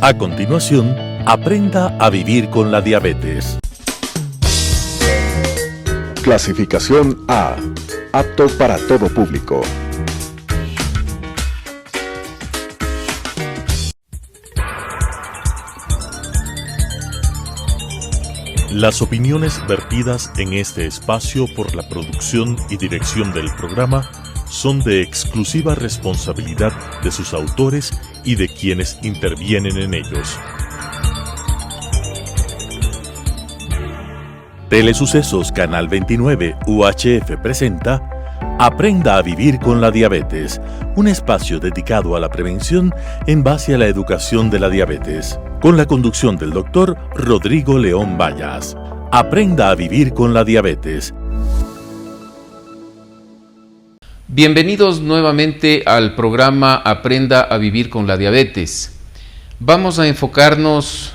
A continuación, aprenda a vivir con la diabetes. Clasificación A. Apto para todo público. Las opiniones vertidas en este espacio por la producción y dirección del programa son de exclusiva responsabilidad de sus autores y de quienes intervienen en ellos. Telesucesos Canal 29 UHF presenta Aprenda a vivir con la diabetes, un espacio dedicado a la prevención en base a la educación de la diabetes, con la conducción del doctor Rodrigo León Vallas. Aprenda a vivir con la diabetes. Bienvenidos nuevamente al programa Aprenda a vivir con la diabetes. Vamos a enfocarnos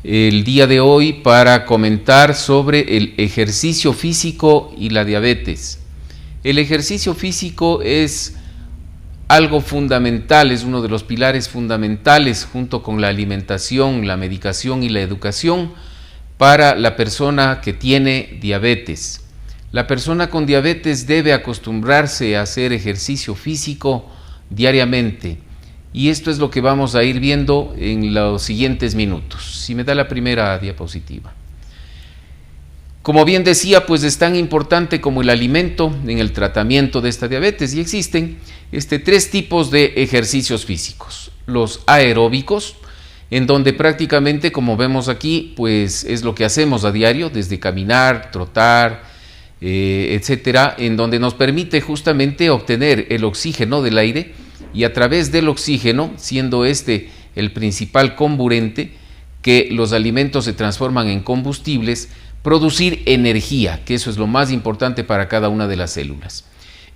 el día de hoy para comentar sobre el ejercicio físico y la diabetes. El ejercicio físico es algo fundamental, es uno de los pilares fundamentales junto con la alimentación, la medicación y la educación para la persona que tiene diabetes. La persona con diabetes debe acostumbrarse a hacer ejercicio físico diariamente y esto es lo que vamos a ir viendo en los siguientes minutos. Si me da la primera diapositiva. Como bien decía, pues es tan importante como el alimento en el tratamiento de esta diabetes y existen tres tipos de ejercicios físicos. Los aeróbicos, en donde prácticamente, como vemos aquí, pues es lo que hacemos a diario, desde caminar, trotar, etcétera, en donde nos permite justamente obtener el oxígeno del aire y a través del oxígeno, siendo el principal comburente, que los alimentos se transforman en combustibles, producir energía, que eso es lo más importante para cada una de las células.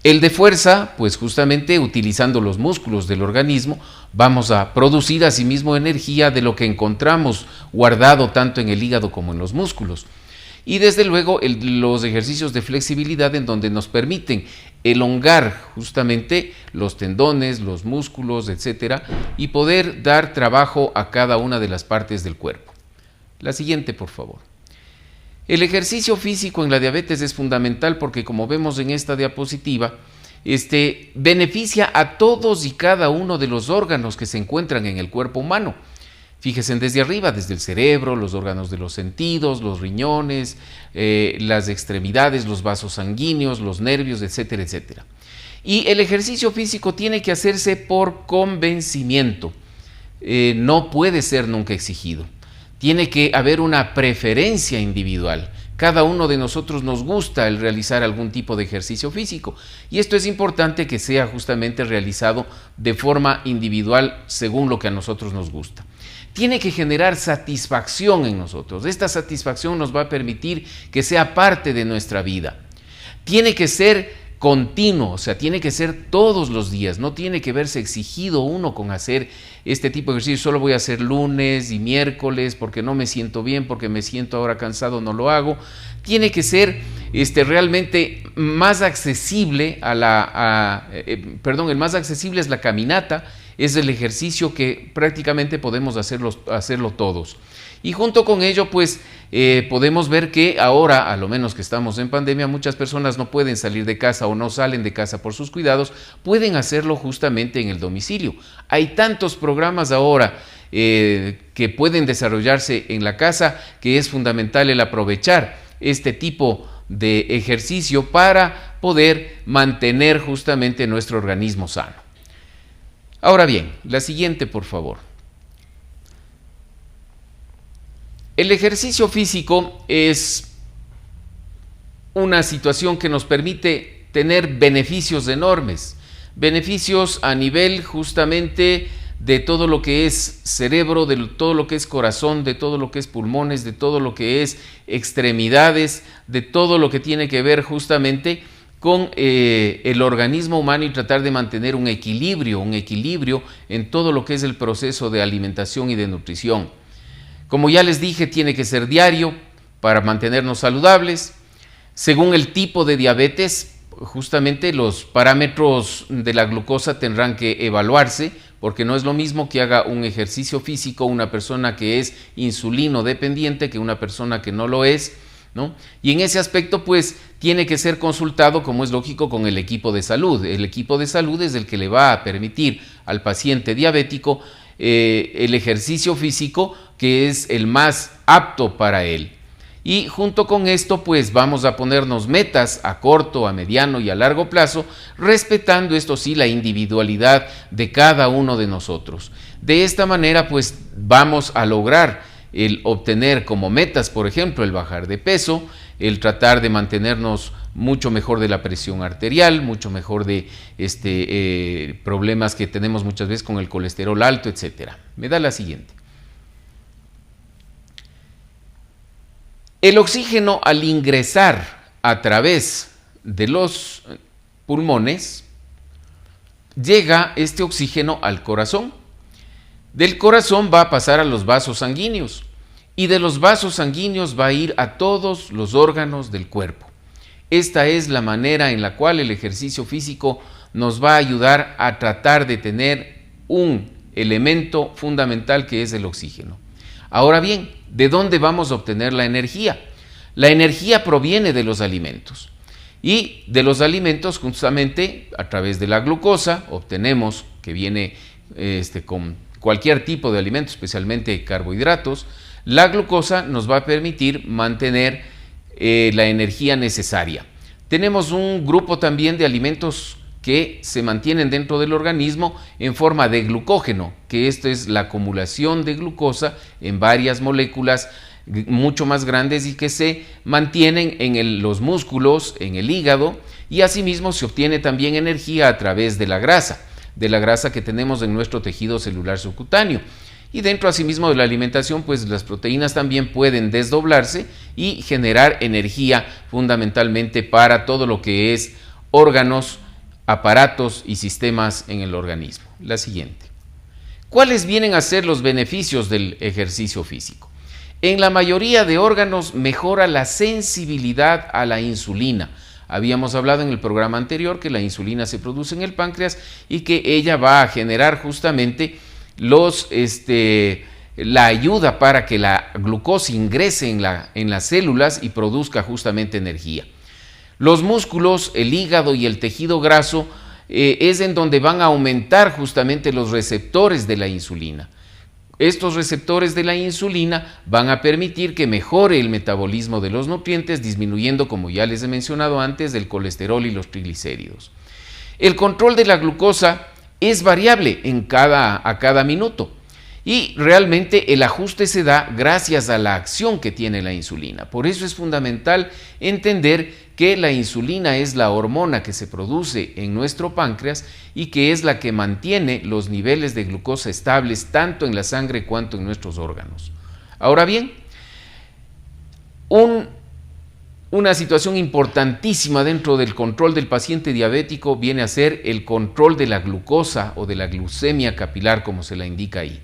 El de fuerza, pues justamente utilizando los músculos del organismo, vamos a producir asimismo energía de lo que encontramos guardado tanto en el hígado como en los músculos. Y desde luego los ejercicios de flexibilidad en donde nos permiten elongar justamente los tendones, los músculos, etcétera, y poder dar trabajo a cada una de las partes del cuerpo. La siguiente, por favor. El ejercicio físico en la diabetes es fundamental porque, como vemos en esta diapositiva, beneficia a todos y cada uno de los órganos que se encuentran en el cuerpo humano. Fíjense desde arriba, desde el cerebro, los órganos de los sentidos, los riñones, las extremidades, los vasos sanguíneos, los nervios, etcétera, etcétera. Y el ejercicio físico tiene que hacerse por convencimiento, no puede ser nunca exigido. Tiene que haber una preferencia individual. Cada uno de nosotros nos gusta el realizar algún tipo de ejercicio físico y esto es importante que sea justamente realizado de forma individual según lo que a nosotros nos gusta. Tiene que generar satisfacción en nosotros. Esta satisfacción nos va a permitir que sea parte de nuestra vida. Tiene que ser continuo, o sea, tiene que ser todos los días, no tiene que verse exigido uno con hacer este tipo de ejercicio, solo voy a hacer lunes y miércoles porque no me siento bien, porque me siento ahora cansado, no lo hago. Tiene que ser realmente más accesible el más accesible es la caminata, es el ejercicio que prácticamente podemos hacerlo todos. Y junto con ello, pues, podemos ver que ahora, a lo menos que estamos en pandemia, muchas personas no pueden salir de casa o no salen de casa por sus cuidados, pueden hacerlo justamente en el domicilio. Hay tantos programas ahora que pueden desarrollarse en la casa que es fundamental el aprovechar este tipo de ejercicio para poder mantener justamente nuestro organismo sano. Ahora bien, la siguiente, por favor. El ejercicio físico es una situación que nos permite tener beneficios enormes, beneficios a nivel justamente de todo lo que es cerebro, de todo lo que es corazón, de todo lo que es pulmones, de todo lo que es extremidades, de todo lo que tiene que ver justamente con el organismo humano y tratar de mantener un equilibrio en todo lo que es el proceso de alimentación y de nutrición. Como ya les dije, tiene que ser diario para mantenernos saludables. Según el tipo de diabetes, justamente los parámetros de la glucosa tendrán que evaluarse porque no es lo mismo que haga un ejercicio físico una persona que es insulino dependiente que una persona que no lo es, ¿no? Y en ese aspecto pues tiene que ser consultado, como es lógico, con el equipo de salud. El equipo de salud es el que le va a permitir al paciente diabético el ejercicio físico que es el más apto para él. Y junto con esto pues vamos a ponernos metas a corto, a mediano y a largo plazo, respetando esto sí la individualidad de cada uno de nosotros. De esta manera pues vamos a lograr el obtener como metas, por ejemplo, el bajar de peso, el tratar de mantenernos mucho mejor de la presión arterial, mucho mejor de problemas que tenemos muchas veces con el colesterol alto, etc. Me da la siguiente. El oxígeno, al ingresar a través de los pulmones, llega este oxígeno al corazón. Del corazón va a pasar a los vasos sanguíneos y de los vasos sanguíneos va a ir a todos los órganos del cuerpo. Esta es la manera en la cual el ejercicio físico nos va a ayudar a tratar de tener un elemento fundamental que es el oxígeno. Ahora bien, ¿de dónde vamos a obtener la energía? La energía proviene de los alimentos y de los alimentos justamente a través de la glucosa obtenemos, que viene con cualquier tipo de alimento, especialmente carbohidratos. La glucosa nos va a permitir mantener la energía necesaria. Tenemos un grupo también de alimentos que se mantienen dentro del organismo en forma de glucógeno, que esto es la acumulación de glucosa en varias moléculas mucho más grandes y que se mantienen en los músculos, en el hígado, y asimismo se obtiene también energía a través de la grasa que tenemos en nuestro tejido celular subcutáneo. Y dentro asimismo de la alimentación, pues las proteínas también pueden desdoblarse y generar energía fundamentalmente para todo lo que es órganos, aparatos y sistemas en el organismo. La siguiente. ¿Cuáles vienen a ser los beneficios del ejercicio físico? En la mayoría de órganos mejora la sensibilidad a la insulina. Habíamos hablado en el programa anterior que la insulina se produce en el páncreas y que ella va a generar justamente la ayuda para que la glucosa ingrese en las células y produzca justamente energía. Los músculos, el hígado y el tejido graso es en donde van a aumentar justamente los receptores de la insulina. Estos receptores de la insulina van a permitir que mejore el metabolismo de los nutrientes, disminuyendo, como ya les he mencionado antes, el colesterol y los triglicéridos. El control de la glucosa es variable a cada minuto y realmente el ajuste se da gracias a la acción que tiene la insulina. Por eso es fundamental entender que la insulina es la hormona que se produce en nuestro páncreas y que es la que mantiene los niveles de glucosa estables tanto en la sangre cuanto en nuestros órganos. Ahora bien, una situación importantísima dentro del control del paciente diabético viene a ser el control de la glucosa o de la glucemia capilar, como se la indica ahí.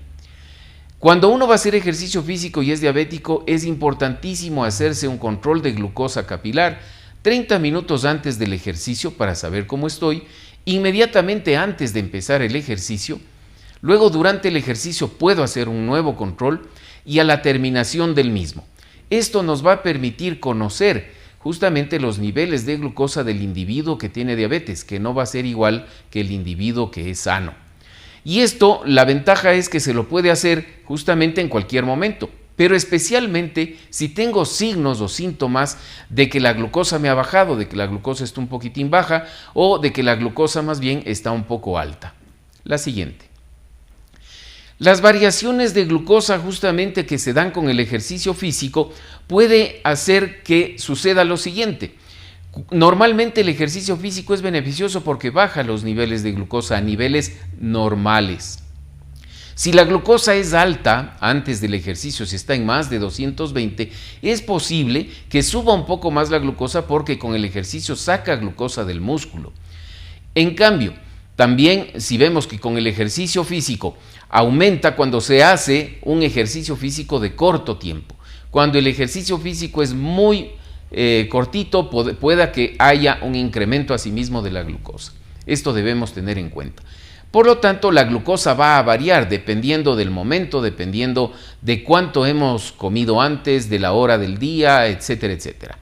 Cuando uno va a hacer ejercicio físico y es diabético, es importantísimo hacerse un control de glucosa capilar 30 minutos antes del ejercicio para saber cómo estoy, inmediatamente antes de empezar el ejercicio, luego durante el ejercicio puedo hacer un nuevo control y a la terminación del mismo. Esto nos va a permitir conocer justamente los niveles de glucosa del individuo que tiene diabetes, que no va a ser igual que el individuo que es sano. Y esto, la ventaja es que se lo puede hacer justamente en cualquier momento, pero especialmente si tengo signos o síntomas de que la glucosa me ha bajado, de que la glucosa está un poquitín baja o de que la glucosa más bien está un poco alta. La siguiente. Las variaciones de glucosa justamente que se dan con el ejercicio físico puede hacer que suceda lo siguiente. Normalmente el ejercicio físico es beneficioso porque baja los niveles de glucosa a niveles normales. Si la glucosa es alta antes del ejercicio, si está en más de 220, es posible que suba un poco más la glucosa porque con el ejercicio saca glucosa del músculo. En cambio, también si vemos que con el ejercicio físico aumenta cuando se hace un ejercicio físico de corto tiempo. Cuando el ejercicio físico es muy cortito, pueda que haya un incremento asimismo de la glucosa. Esto debemos tener en cuenta. Por lo tanto, la glucosa va a variar dependiendo del momento, dependiendo de cuánto hemos comido antes, de la hora del día, etcétera, etcétera.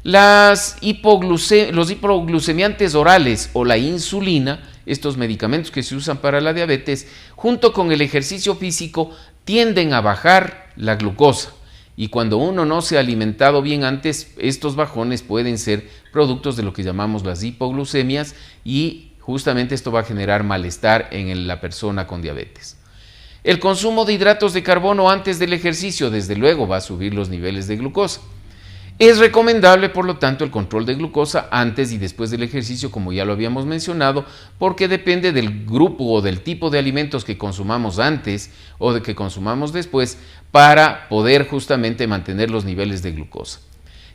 Los hipoglucemiantes orales o la insulina, estos medicamentos que se usan para la diabetes, junto con el ejercicio físico, tienden a bajar la glucosa. Y cuando uno no se ha alimentado bien antes, estos bajones pueden ser productos de lo que llamamos las hipoglucemias, y justamente esto va a generar malestar en la persona con diabetes. El consumo de hidratos de carbono antes del ejercicio, desde luego, va a subir los niveles de glucosa. Es recomendable, por lo tanto, el control de glucosa antes y después del ejercicio, como ya lo habíamos mencionado, porque depende del grupo o del tipo de alimentos que consumamos antes o de que consumamos después para poder justamente mantener los niveles de glucosa.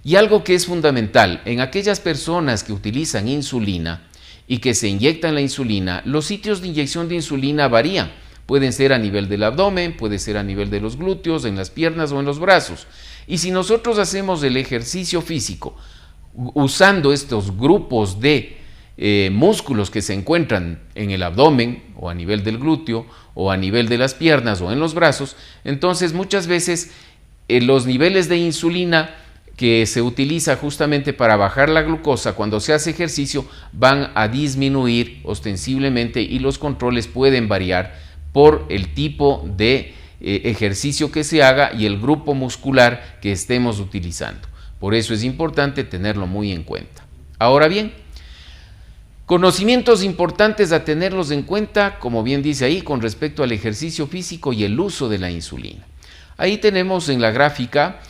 Y algo que es fundamental, en aquellas personas que utilizan insulina y que se inyectan la insulina, los sitios de inyección de insulina varían. Pueden ser a nivel del abdomen, puede ser a nivel de los glúteos, en las piernas o en los brazos. Y si nosotros hacemos el ejercicio físico usando estos grupos de músculos que se encuentran en el abdomen o a nivel del glúteo o a nivel de las piernas o en los brazos, entonces muchas veces los niveles de insulina que se utiliza justamente para bajar la glucosa cuando se hace ejercicio van a disminuir ostensiblemente, y los controles pueden variar por el tipo de ejercicio que se haga y el grupo muscular que estemos utilizando. Por eso es importante tenerlo muy en cuenta. Ahora bien, conocimientos importantes a tenerlos en cuenta, como bien dice ahí, con respecto al ejercicio físico y el uso de la insulina. Ahí tenemos en la gráfica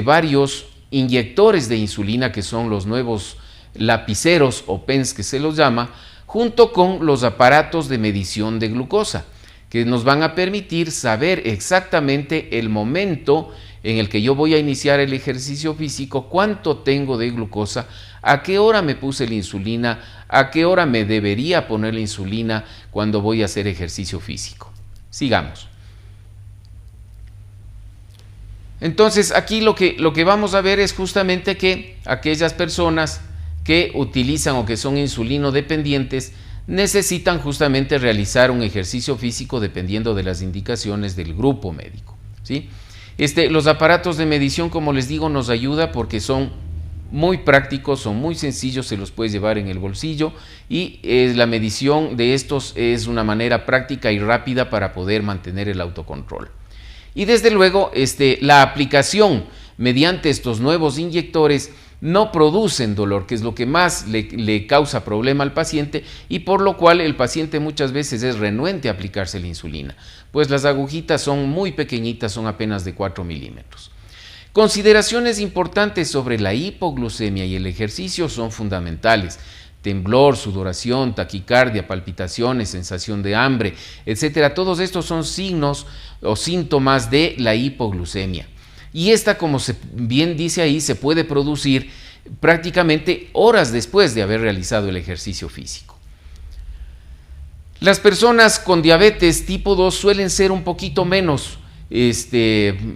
varios inyectores de insulina, que son los nuevos lapiceros o pens que se los llama, junto con los aparatos de medición de glucosa, que nos van a permitir saber exactamente el momento en el que yo voy a iniciar el ejercicio físico, cuánto tengo de glucosa, a qué hora me puse la insulina, a qué hora me debería poner la insulina cuando voy a hacer ejercicio físico. Sigamos. Entonces, aquí lo que vamos a ver es justamente que aquellas personas que utilizan o que son insulino dependientes necesitan justamente realizar un ejercicio físico dependiendo de las indicaciones del grupo médico, ¿sí? Los aparatos de medición, como les digo, nos ayuda porque son muy prácticos, son muy sencillos, se los puedes llevar en el bolsillo, y la medición de estos es una manera práctica y rápida para poder mantener el autocontrol. Y desde luego, la aplicación mediante estos nuevos inyectores no producen dolor, que es lo que más le causa problema al paciente, y por lo cual el paciente muchas veces es renuente a aplicarse la insulina, pues las agujitas son muy pequeñitas, son apenas de 4 milímetros. Consideraciones importantes sobre la hipoglucemia y el ejercicio son fundamentales. Temblor, sudoración, taquicardia, palpitaciones, sensación de hambre, etcétera. Todos estos son signos o síntomas de la hipoglucemia. Y esta, como bien dice ahí, se puede producir prácticamente horas después de haber realizado el ejercicio físico. Las personas con diabetes tipo 2 suelen ser un poquito menos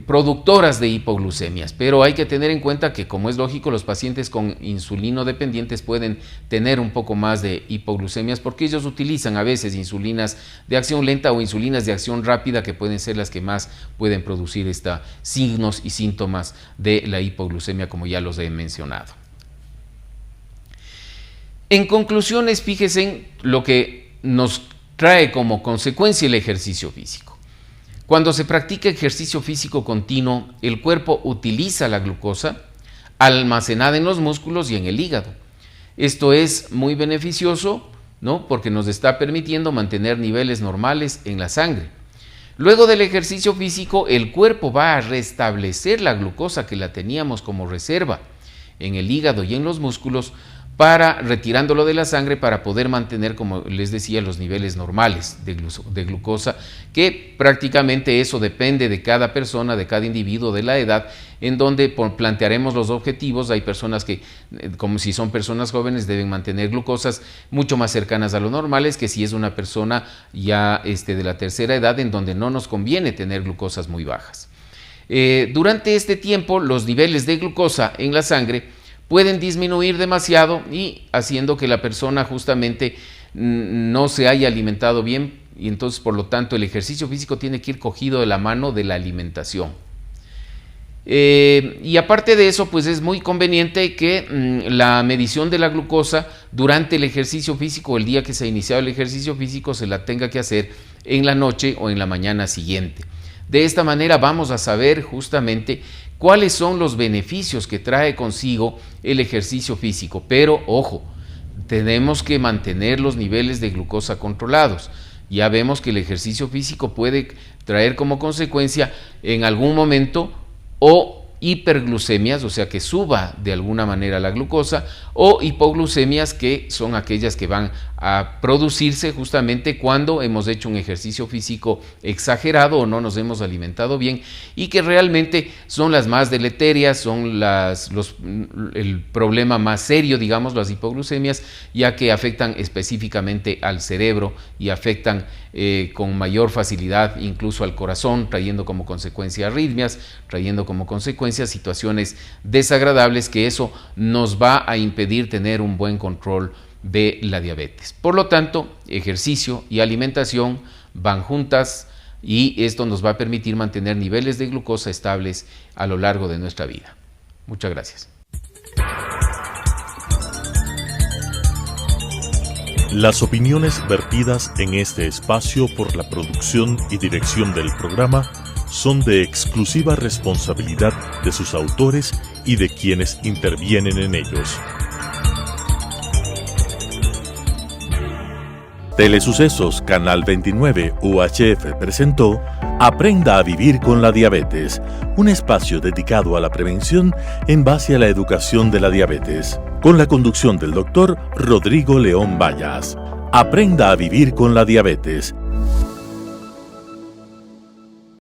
productoras de hipoglucemias, pero hay que tener en cuenta que, como es lógico, los pacientes con insulino dependientes pueden tener un poco más de hipoglucemias porque ellos utilizan a veces insulinas de acción lenta o insulinas de acción rápida, que pueden ser las que más pueden producir signos y síntomas de la hipoglucemia, como ya los he mencionado. En conclusiones, fíjense en lo que nos trae como consecuencia el ejercicio físico. Cuando se practica ejercicio físico continuo, el cuerpo utiliza la glucosa almacenada en los músculos y en el hígado. Esto es muy beneficioso, ¿no?, porque nos está permitiendo mantener niveles normales en la sangre. Luego del ejercicio físico, el cuerpo va a restablecer la glucosa que la teníamos como reserva en el hígado y en los músculos, retirándolo de la sangre para poder mantener, como les decía, los niveles normales de glucosa, que prácticamente eso depende de cada persona, de cada individuo, de la edad, en donde plantearemos los objetivos. Hay personas que, como si son personas jóvenes, deben mantener glucosas mucho más cercanas a lo normales que si es una persona ya de la tercera edad, en donde no nos conviene tener glucosas muy bajas. Durante este tiempo, los niveles de glucosa en la sangre pueden disminuir demasiado, y haciendo que la persona justamente no se haya alimentado bien, y entonces por lo tanto el ejercicio físico tiene que ir cogido de la mano de la alimentación. Y aparte de eso, pues es muy conveniente que la medición de la glucosa durante el ejercicio físico, el día que se ha iniciado el ejercicio físico, se la tenga que hacer en la noche o en la mañana siguiente. De esta manera vamos a saber justamente cuáles son los beneficios que trae consigo el ejercicio físico. Pero ojo, tenemos que mantener los niveles de glucosa controlados. Ya vemos que el ejercicio físico puede traer como consecuencia en algún momento o hiperglucemias, o sea que suba de alguna manera la glucosa, o hipoglucemias, que son aquellas que van a producirse justamente cuando hemos hecho un ejercicio físico exagerado o no nos hemos alimentado bien, y que realmente son las más deleterias, son el problema más serio, digamos, las hipoglucemias, ya que afectan específicamente al cerebro y afectan con mayor facilidad incluso al corazón, trayendo como consecuencia arritmias, trayendo como consecuencia situaciones desagradables, que eso nos va a impedir tener un buen control de la diabetes. Por lo tanto, ejercicio y alimentación van juntas, y esto nos va a permitir mantener niveles de glucosa estables a lo largo de nuestra vida. Muchas gracias. Las opiniones vertidas en este espacio por la producción y dirección del programa son de exclusiva responsabilidad de sus autores y de quienes intervienen en ellos. Telesucesos Canal 29 UHF presentó Aprenda a vivir con la diabetes, un espacio dedicado a la prevención en base a la educación de la diabetes, con la conducción del doctor Rodrigo León Vallas. Aprenda a vivir con la diabetes,